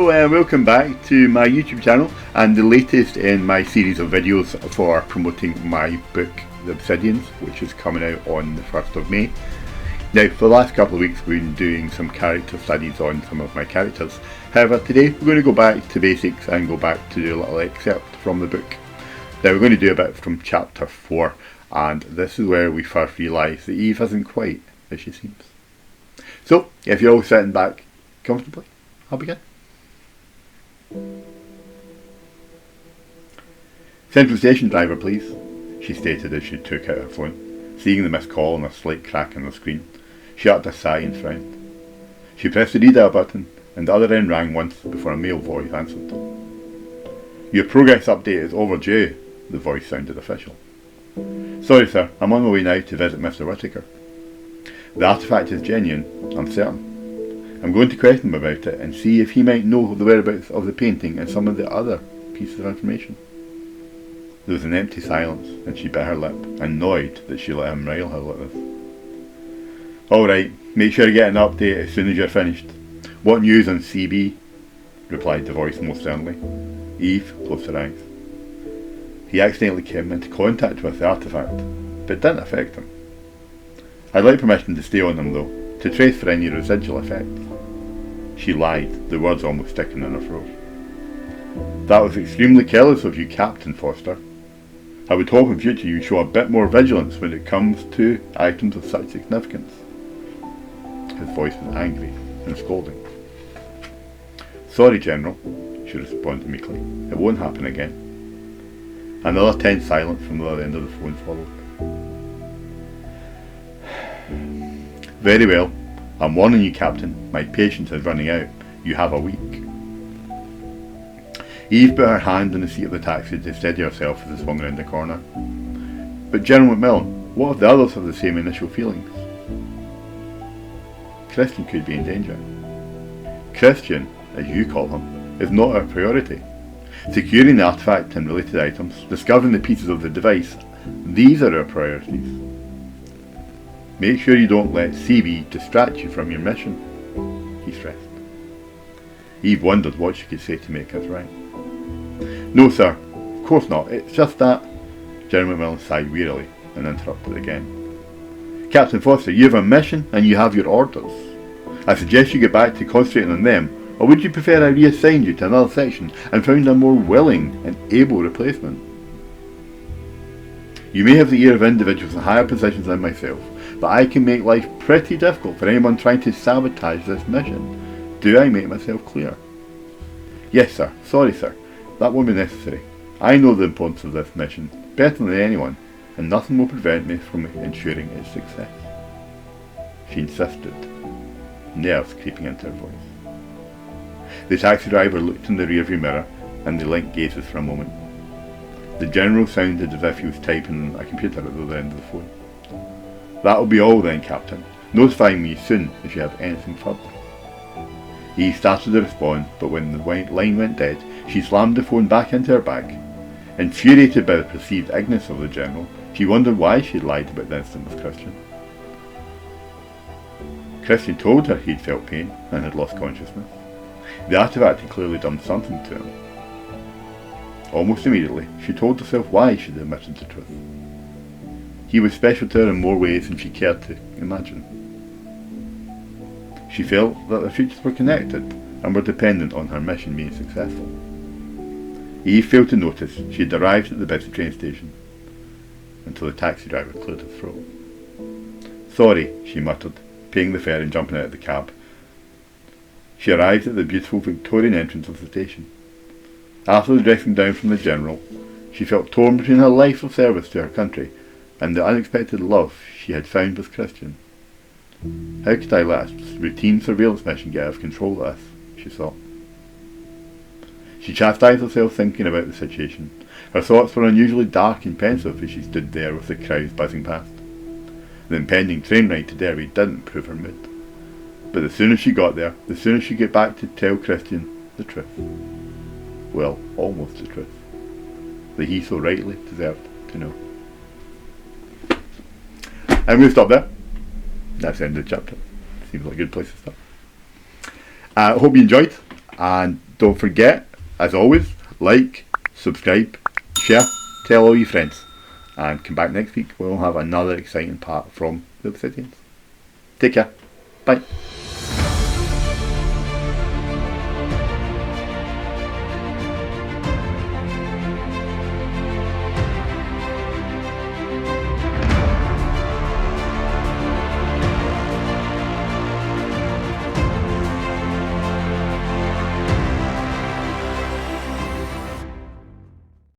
Hello and welcome back to my YouTube channel and the latest in my series of videos for promoting my book The Obsidians, which is coming out on the 1st of May. Now, for the last couple of weeks we've been doing some character studies on some of my characters. However, today we're going to go back to basics and go back to do a little excerpt from the book. Now we're going to do a bit from chapter 4, and this is where we first realise that Eve isn't quite as she seems. So, if you're all sitting back comfortably, I'll begin. Central Station driver, please, she stated as she took out her phone. Seeing the missed call and a slight crack on the screen, she uttered a sigh and frowned. She pressed the redial button and the other end rang once before a male voice answered. Your progress update is overdue, the voice sounded official. Sorry sir, I'm on my way now to visit Mr. Whittaker. The artefact is genuine, I'm certain. I'm going to question him about it and see if he might know the whereabouts of the painting and some of the other pieces of information. There was an empty silence, and she bit her lip, annoyed that she let him rile her like this. Alright, make sure you get an update as soon as you're finished. What news on CB? Replied the voice most sternly. Eve closed her eyes. He accidentally came into contact with the artefact, but it didn't affect him. I'd like permission to stay on him though, to trace for any residual effects. She lied, the words almost sticking in her throat. That was extremely careless of you, Captain Foster. I would hope in future you show a bit more vigilance when it comes to items of such significance. His voice was angry and scolding. Sorry, General, she responded meekly. It won't happen again. Another tense silence from the other end of the phone followed. Very well. I'm warning you, Captain. My patience is running out. You have a week. Eve put her hand on the seat of the taxi to steady herself as it swung around the corner. But General McMillan, what if the others have the same initial feelings? Christian could be in danger. Christian, as you call him, is not our priority. Securing the artefact and related items, discovering the pieces of the device, these are our priorities. Make sure you don't let CB distract you from your mission, he stressed. Eve wondered what she could say to make us right. No, sir, of course not. It's just that... General McMillan sighed wearily and interrupted again. Captain Foster, you have a mission and you have your orders. I suggest you get back to concentrating on them, or would you prefer I reassigned you to another section and found a more willing and able replacement? You may have the ear of individuals in higher positions than myself, but I can make life pretty difficult for anyone trying to sabotage this mission. Do I make myself clear? Yes, sir. Sorry, sir. That won't be necessary. I know the importance of this mission better than anyone, and nothing will prevent me from ensuring its success. She insisted, nerves creeping into her voice. The taxi driver looked in the rearview mirror, and they linked gazes for a moment. The General sounded as if he was typing on a computer at the other end of the phone. That'll be all then, Captain. Notify me soon if you have anything further. He started to respond, but when the line went dead, she slammed the phone back into her bag. Infuriated by the perceived ignorance of the General, she wondered why she had lied about the incident with Christian. Christian told her he'd felt pain and had lost consciousness. The artefact had clearly done something to him. Almost immediately, she told herself why she'd admitted the truth. He was special to her in more ways than she cared to imagine. She felt that their futures were connected and were dependent on her mission being successful. Eve failed to notice she had arrived at the busy train station until the taxi driver cleared his throat. Sorry, she muttered, paying the fare and jumping out of the cab. She arrived at the beautiful Victorian entrance of the station. After the dressing down from the General, she felt torn between her life of service to her country and the unexpected love she had found with Christian. How could I let a routine surveillance mission get out of control of this, she thought. She chastised herself thinking about the situation. Her thoughts were unusually dark and pensive as she stood there with the crowds buzzing past. The impending train ride to Derby didn't improve her mood. But the sooner she got there, the sooner she'd get back to tell Christian the truth. Well, almost the truth. That he so rightly deserved to know. I'm going to stop there. That's the end of the chapter. Seems like a good place to stop. I hope you enjoyed, and Don't forget, as always, like, subscribe, share, tell all your friends, and come back next week. We'll have another exciting part from the Obsidians. Take care. Bye.